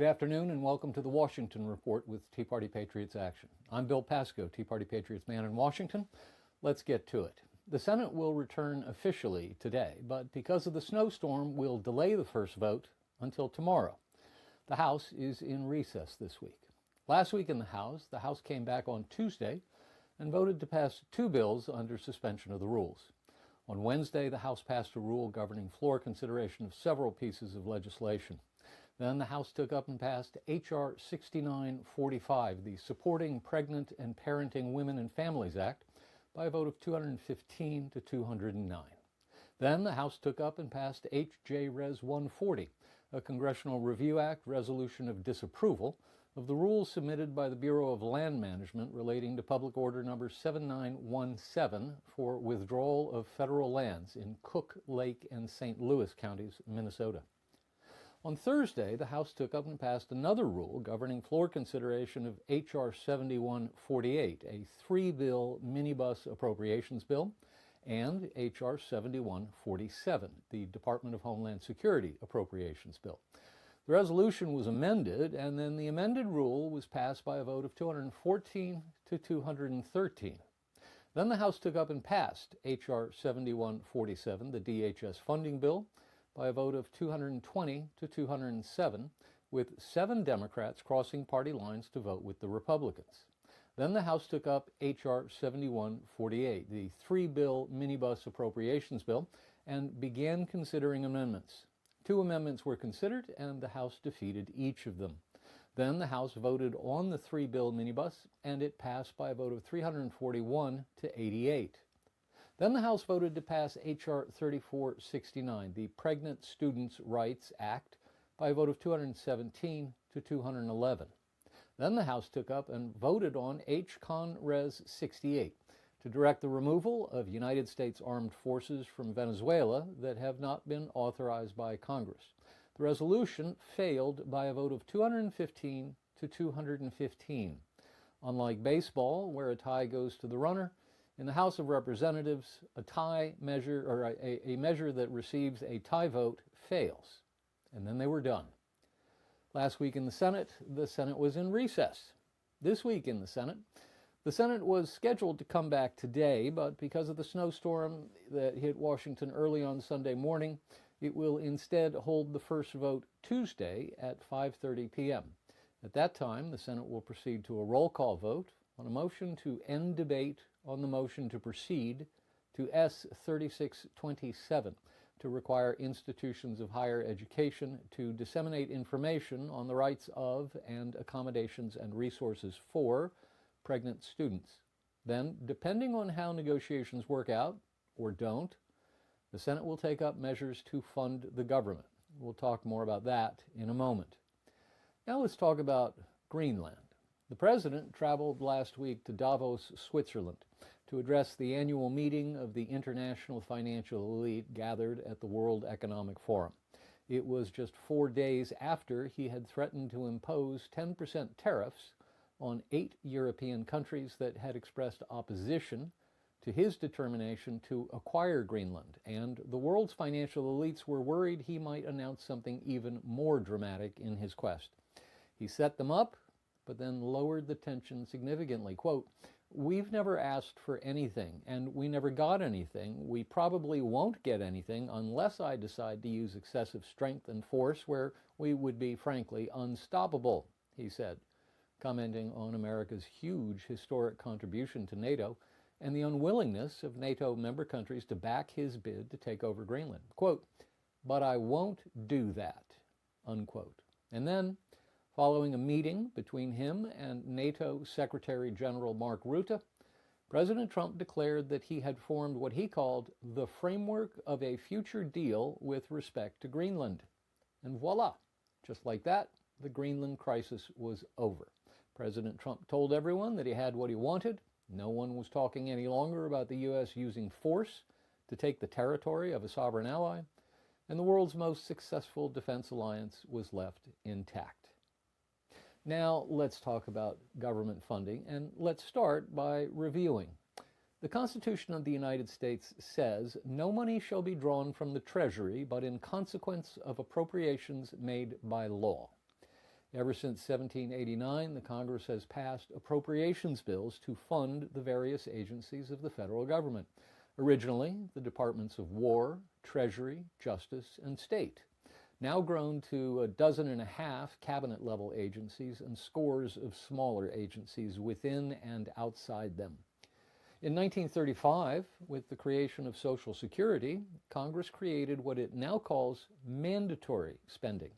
Good afternoon and welcome to the Washington Report with Tea Party Patriots Action. I'm Bill Pasco, Tea Party Patriots man in Washington. Let's get to it. The Senate will return officially today, but because of the snowstorm, we'll delay the first vote until tomorrow. The House is in recess this week. Last week in the House came back on Tuesday and voted to pass two bills under suspension of the rules. On Wednesday, the House passed a rule governing floor consideration of several pieces of legislation. Then the House took up and passed H.R. 6945, the Supporting Pregnant and Parenting Women and Families Act, by a vote of 215 to 209. Then the House took up and passed H.J. Res. 140, a Congressional Review Act resolution of disapproval of the rules submitted by the Bureau of Land Management relating to Public Order number 7917 for withdrawal of federal lands in Cook, Lake, and St. Louis counties, Minnesota. On Thursday, the House took up and passed another rule governing floor consideration of H.R. 7148, a three-bill minibus appropriations bill, and H.R. 7147, the Department of Homeland Security appropriations bill. The resolution was amended, and then the amended rule was passed by a vote of 214 to 213. Then the House took up and passed H.R. 7147, the DHS funding bill, by a vote of 220 to 207, with 7 Democrats crossing party lines to vote with the Republicans. Then the House took up H.R. 7148, the three-bill minibus appropriations bill, and began considering amendments. 2 amendments were considered, and the House defeated each of them. Then the House voted on the three-bill minibus, and it passed by a vote of 341 to 88. Then the House voted to pass H.R. 3469, the Pregnant Students' Rights Act, by a vote of 217 to 211. Then the House took up and voted on H.Con. Res. 68 to direct the removal of United States armed forces from Venezuela that have not been authorized by Congress. The resolution failed by a vote of 215 to 215. Unlike baseball, where a tie goes to the runner, in the House of Representatives, a measure that receives a tie vote fails. And then they were done. Last week in the Senate was in recess. This week in the Senate was scheduled to come back today, but because of the snowstorm that hit Washington early on Sunday morning, it will instead hold the first vote Tuesday at 5:30 p.m. At that time, the Senate will proceed to a roll call vote on a motion to end debate on the motion to proceed to S. 3627 to require institutions of higher education to disseminate information on the rights of and accommodations and resources for pregnant students. Then, depending on how negotiations work out or don't, the Senate will take up measures to fund the government. We'll talk more about that in a moment. Now let's talk about Greenland. The President traveled last week to Davos, Switzerland, to address the annual meeting of the international financial elite gathered at the World Economic Forum. It was just 4 days after he had threatened to impose 10% tariffs on 8 European countries that had expressed opposition to his determination to acquire Greenland, and the world's financial elites were worried he might announce something even more dramatic in his quest. He set them up, but then lowered the tension significantly. Quote, "We've never asked for anything, and we never got anything. We probably won't get anything unless I decide to use excessive strength and force where we would be, frankly, unstoppable," he said, commenting on America's huge historic contribution to NATO and the unwillingness of NATO member countries to back his bid to take over Greenland. Quote, "But I won't do that," unquote. And then, following a meeting between him and NATO Secretary General Mark Rutte, President Trump declared that he had formed what he called the framework of a future deal with respect to Greenland. And voila, just like that, the Greenland crisis was over. President Trump told everyone that he had what he wanted. No one was talking any longer about the U.S. using force to take the territory of a sovereign ally, and the world's most successful defense alliance was left intact. Now let's talk about government funding, and let's start by reviewing. The Constitution of the United States says, "No money shall be drawn from the Treasury, but in consequence of appropriations made by law." Ever since 1789, the Congress has passed appropriations bills to fund the various agencies of the federal government. Originally, the Departments of War, Treasury, Justice, and State. Now grown to a dozen and a half cabinet-level agencies and scores of smaller agencies within and outside them. In 1935, with the creation of Social Security, Congress created what it now calls mandatory spending.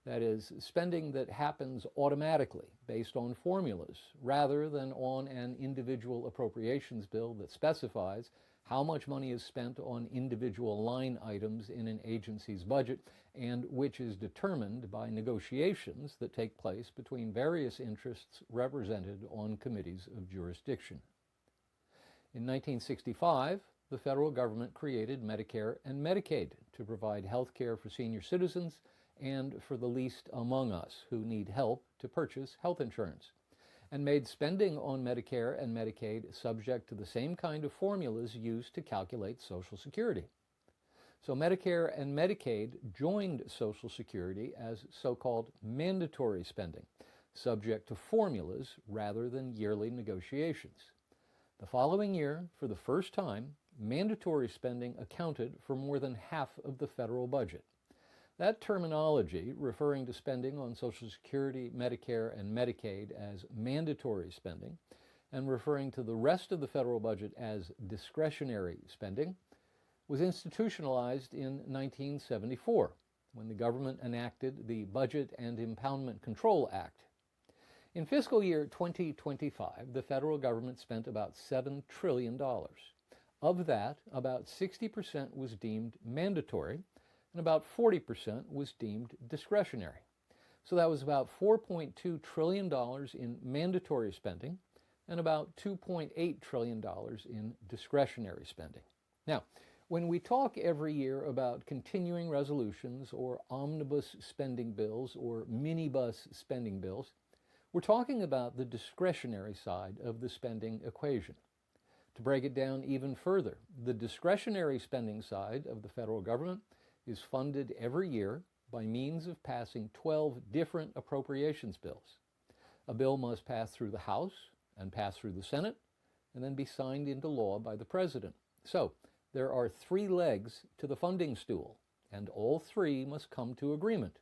That is, spending that happens automatically based on formulas rather than on an individual appropriations bill that specifies how much money is spent on individual line items in an agency's budget and which is determined by negotiations that take place between various interests represented on committees of jurisdiction. In 1965, the federal government created Medicare and Medicaid to provide health care for senior citizens and for the least among us who need help to purchase health insurance, and made spending on Medicare and Medicaid subject to the same kind of formulas used to calculate Social Security. So Medicare and Medicaid joined Social Security as so-called mandatory spending, subject to formulas rather than yearly negotiations. The following year, for the first time, mandatory spending accounted for more than half of the federal budget. That terminology, referring to spending on Social Security, Medicare, and Medicaid as mandatory spending, and referring to the rest of the federal budget as discretionary spending, was institutionalized in 1974, when the government enacted the Budget and Impoundment Control Act. In fiscal year 2025, the federal government spent about $7 trillion. Of that, about 60% was deemed mandatory, and about 40% was deemed discretionary. So that was about $4.2 trillion in mandatory spending and about $2.8 trillion in discretionary spending. Now, when we talk every year about continuing resolutions or omnibus spending bills or minibus spending bills, we're talking about the discretionary side of the spending equation. To break it down even further, the discretionary spending side of the federal government is funded every year by means of passing 12 different appropriations bills. A bill must pass through the House and pass through the Senate and then be signed into law by the President. So there are 3 legs to the funding stool, and all 3 must come to agreement.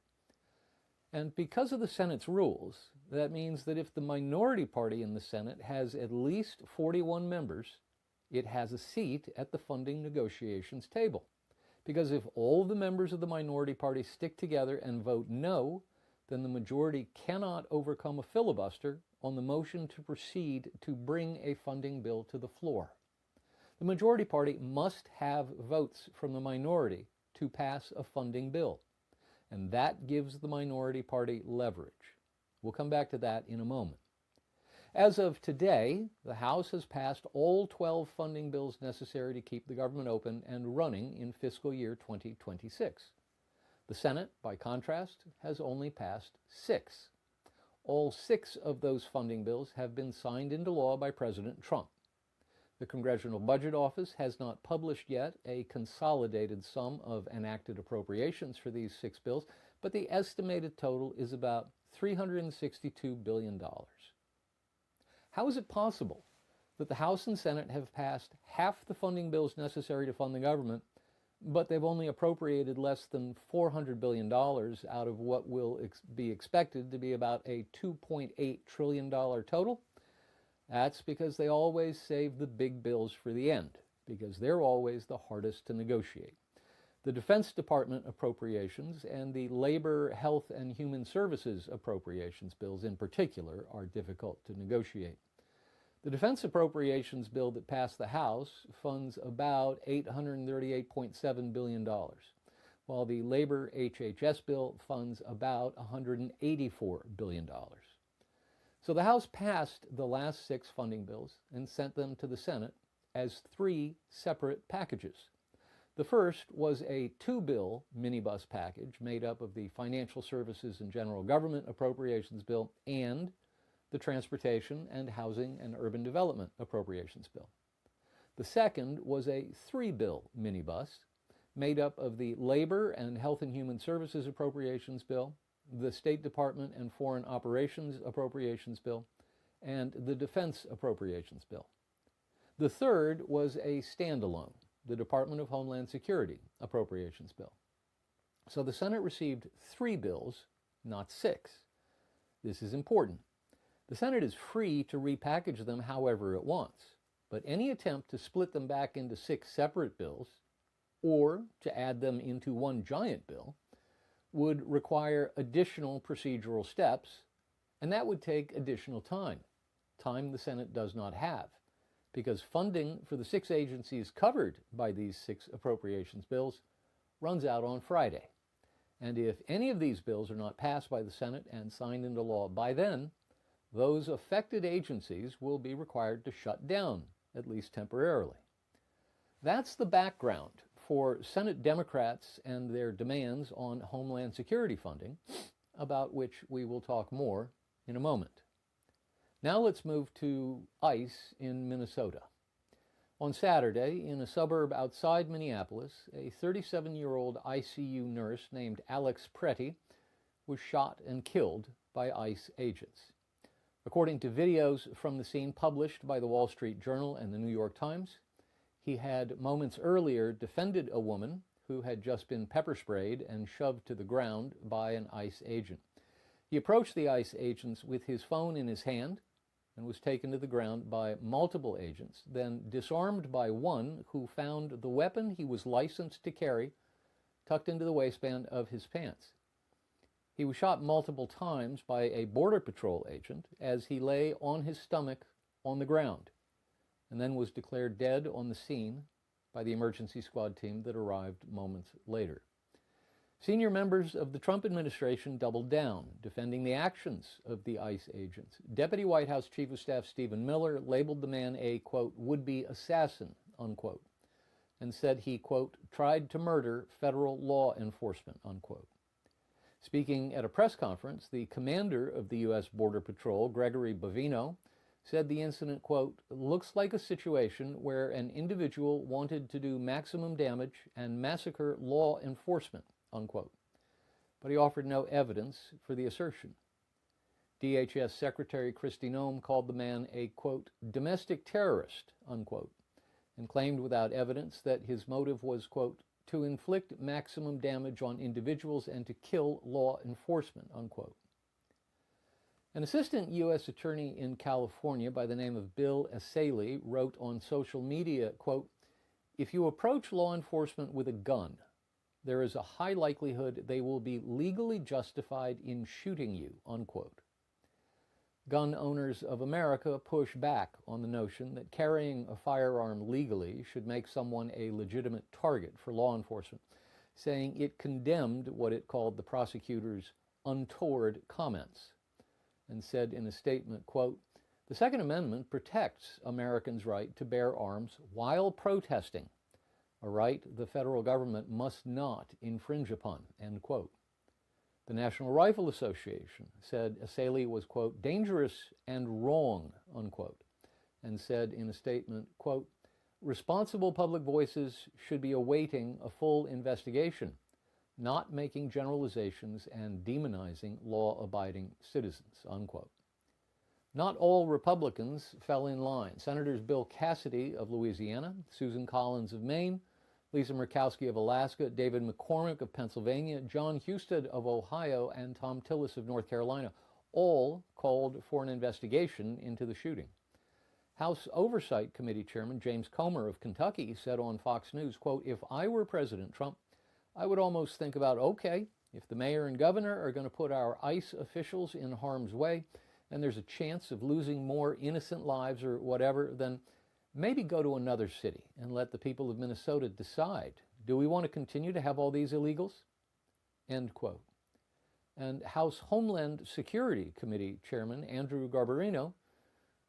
And because of the Senate's rules, that means that if the minority party in the Senate has at least 41 members, it has a seat at the funding negotiations table. Because if all the members of the minority party stick together and vote no, then the majority cannot overcome a filibuster on the motion to proceed to bring a funding bill to the floor. The majority party must have votes from the minority to pass a funding bill, and that gives the minority party leverage. We'll come back to that in a moment. As of today, the House has passed all 12 funding bills necessary to keep the government open and running in fiscal year 2026. The Senate, by contrast, has only passed 6. All 6 of those funding bills have been signed into law by President Trump. The Congressional Budget Office has not published yet a consolidated sum of enacted appropriations for these 6 bills, but the estimated total is about $362 billion. How is it possible that the House and Senate have passed half the funding bills necessary to fund the government, but they've only appropriated less than $400 billion out of what will be expected to be about a $2.8 trillion total? That's because they always save the big bills for the end, because they're always the hardest to negotiate. The Defense Department appropriations and the Labor, Health, and Human Services appropriations bills in particular are difficult to negotiate. The Defense Appropriations Bill that passed the House funds about $838.7 billion, while the Labor HHS bill funds about $184 billion. So the House passed the last 6 funding bills and sent them to the Senate as 3 separate packages. The first was a 2-bill minibus package made up of the Financial Services and General Government Appropriations Bill and the Transportation and Housing and Urban Development Appropriations Bill. The second was a 3-bill minibus made up of the Labor and Health and Human Services Appropriations Bill the State Department and Foreign Operations Appropriations Bill, and the Defense Appropriations Bill. The third was a standalone, the Department of Homeland Security Appropriations Bill. So the Senate received 3 bills, not 6. This is important. The Senate is free to repackage them however it wants, but any attempt to split them back into 6 separate bills, or to add them into one giant bill, would require additional procedural steps, and that would take additional time the Senate does not have, because funding for the 6 agencies covered by these 6 appropriations bills runs out on Friday. And if any of these bills are not passed by the Senate and signed into law by then, those affected agencies will be required to shut down, at least temporarily. That's the background for Senate Democrats and their demands on Homeland Security funding, about which we will talk more in a moment. Now let's move to ICE in Minnesota. On Saturday, in a suburb outside Minneapolis, a 37-year-old ICU nurse named Alex Pretty was shot and killed by ICE agents. According to videos from the scene published by the Wall Street Journal and the New York Times, he had moments earlier defended a woman who had just been pepper sprayed and shoved to the ground by an ICE agent. He approached the ICE agents with his phone in his hand and was taken to the ground by multiple agents, then disarmed by one who found the weapon he was licensed to carry tucked into the waistband of his pants. He was shot multiple times by a Border Patrol agent as he lay on his stomach on the ground, and then was declared dead on the scene by the emergency squad team that arrived moments later. Senior members of the Trump administration doubled down, defending the actions of the ICE agents. Deputy White House Chief of Staff Stephen Miller labeled the man a, quote, would-be assassin, unquote, and said he, quote, tried to murder federal law enforcement, unquote. Speaking at a press conference, the commander of the U.S. Border Patrol, Gregory Bovino, said the incident, quote, looks like a situation where an individual wanted to do maximum damage and massacre law enforcement, unquote. But he offered no evidence for the assertion. DHS Secretary Kristi Noem called the man a, quote, domestic terrorist, unquote, and claimed without evidence that his motive was, quote, to inflict maximum damage on individuals and to kill law enforcement, unquote. An assistant U.S. attorney in California by the name of Bill Asaley wrote on social media, quote, if you approach law enforcement with a gun, there is a high likelihood they will be legally justified in shooting you, unquote. Gun owners of America push back on the notion that carrying a firearm legally should make someone a legitimate target for law enforcement, saying it condemned what it called the prosecutor's untoward comments, and said in a statement, quote, the Second Amendment protects Americans' right to bear arms while protesting, a right the federal government must not infringe upon, end quote. The National Rifle Association said Asaley was, quote, dangerous and wrong, unquote, and said in a statement, quote, responsible public voices should be awaiting a full investigation, not making generalizations and demonizing law-abiding citizens, unquote. Not all Republicans fell in line. Senators Bill Cassidy of Louisiana, Susan Collins of Maine, Lisa Murkowski of Alaska, David McCormick of Pennsylvania, John Husted of Ohio, and Tom Tillis of North Carolina all called for an investigation into the shooting. House Oversight Committee Chairman James Comer of Kentucky said on Fox News, quote, if I were President Trump, I would almost think about, okay, if the mayor and governor are going to put our ICE officials in harm's way, and there's a chance of losing more innocent lives or whatever, then maybe go to another city and let the people of Minnesota decide, do we want to continue to have all these illegals? End quote. And House Homeland Security Committee Chairman Andrew Garbarino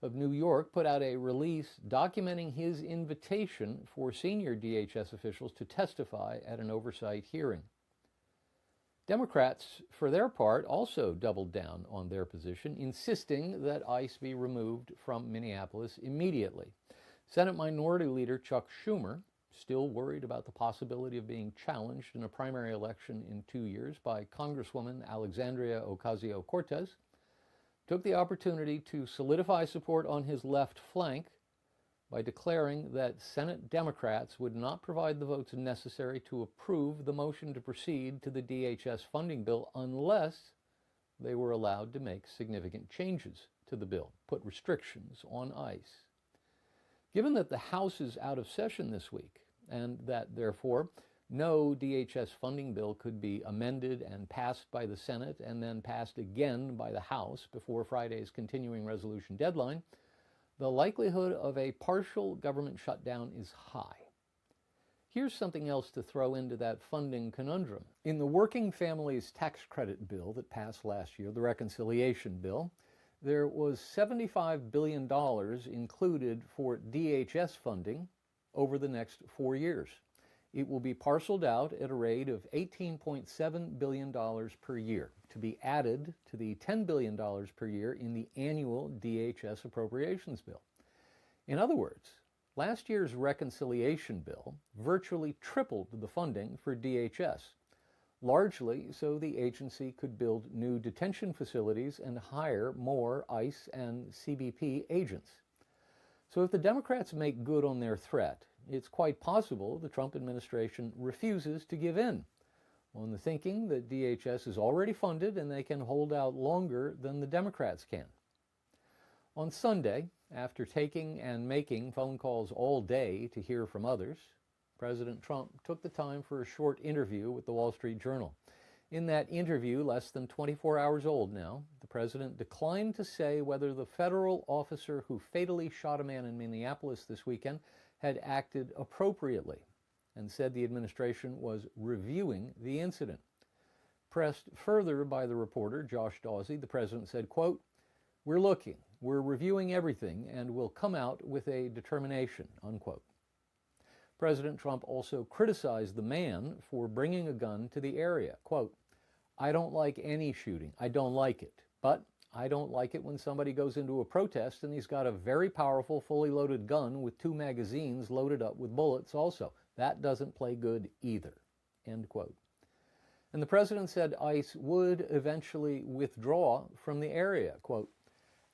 of New York put out a release documenting his invitation for senior DHS officials to testify at an oversight hearing. Democrats, for their part, also doubled down on their position, insisting that ICE be removed from Minneapolis immediately. Senate Minority Leader Chuck Schumer still worried about the possibility of being challenged in a primary election in 2 years by Congresswoman Alexandria Ocasio-Cortez, took the opportunity to solidify support on his left flank by declaring that Senate Democrats would not provide the votes necessary to approve the motion to proceed to the DHS funding bill unless they were allowed to make significant changes to the bill, put restrictions on ICE. Given that the House is out of session this week, and that, therefore, no DHS funding bill could be amended and passed by the Senate and then passed again by the House before Friday's continuing resolution deadline, the likelihood of a partial government shutdown is high. Here's something else to throw into that funding conundrum. In the Working Families Tax Credit bill that passed last year, the reconciliation bill, there was $75 billion included for DHS funding over the next 4 years. It will be parceled out at a rate of $18.7 billion per year, to be added to the $10 billion per year in the annual DHS appropriations bill. In other words, last year's reconciliation bill virtually tripled the funding for DHS, largely so the agency could build new detention facilities and hire more ICE and CBP agents. So if the Democrats make good on their threat, it's quite possible the Trump administration refuses to give in on the thinking that DHS is already funded and they can hold out longer than the Democrats can. On Sunday, after taking and making phone calls all day to hear from others, President Trump took the time for a short interview with the Wall Street Journal. In that interview, less than 24 hours old now, the president declined to say whether the federal officer who fatally shot a man in Minneapolis this weekend had acted appropriately, and said the administration was reviewing the incident. Pressed further by the reporter, Josh Dawsey, the president said, quote, "We're looking, we're reviewing everything, and we'll come out with a determination," unquote. President Trump also criticized the man for bringing a gun to the area. Quote, "I don't like any shooting. I don't like it. But I don't like it when somebody goes into a protest and he's got a very powerful, fully loaded gun with 2 magazines loaded up with bullets also. That doesn't play good either," end quote. And the president said ICE would eventually withdraw from the area. Quote,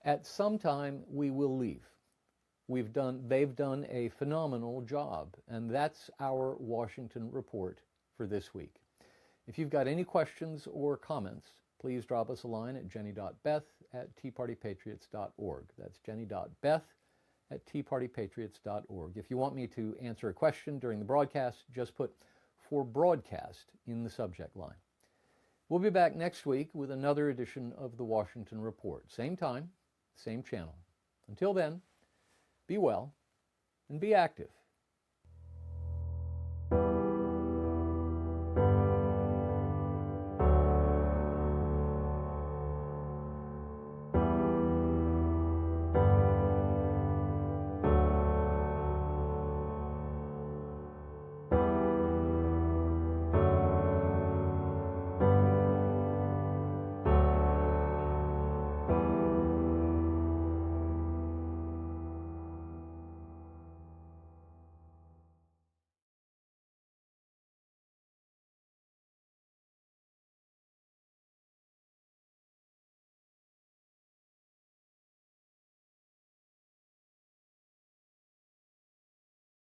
"At some time we will leave. They've done a phenomenal job, and that's our Washington report for this week." If you've got any questions or comments, please drop us a line at jenny.beth@teapartypatriots.org. That's jenny.beth@teapartypatriots.org. If you want me to answer a question during the broadcast, just put "for broadcast" in the subject line. We'll be back next week with another edition of the Washington Report. Same time, same channel. Until then, be well and be active.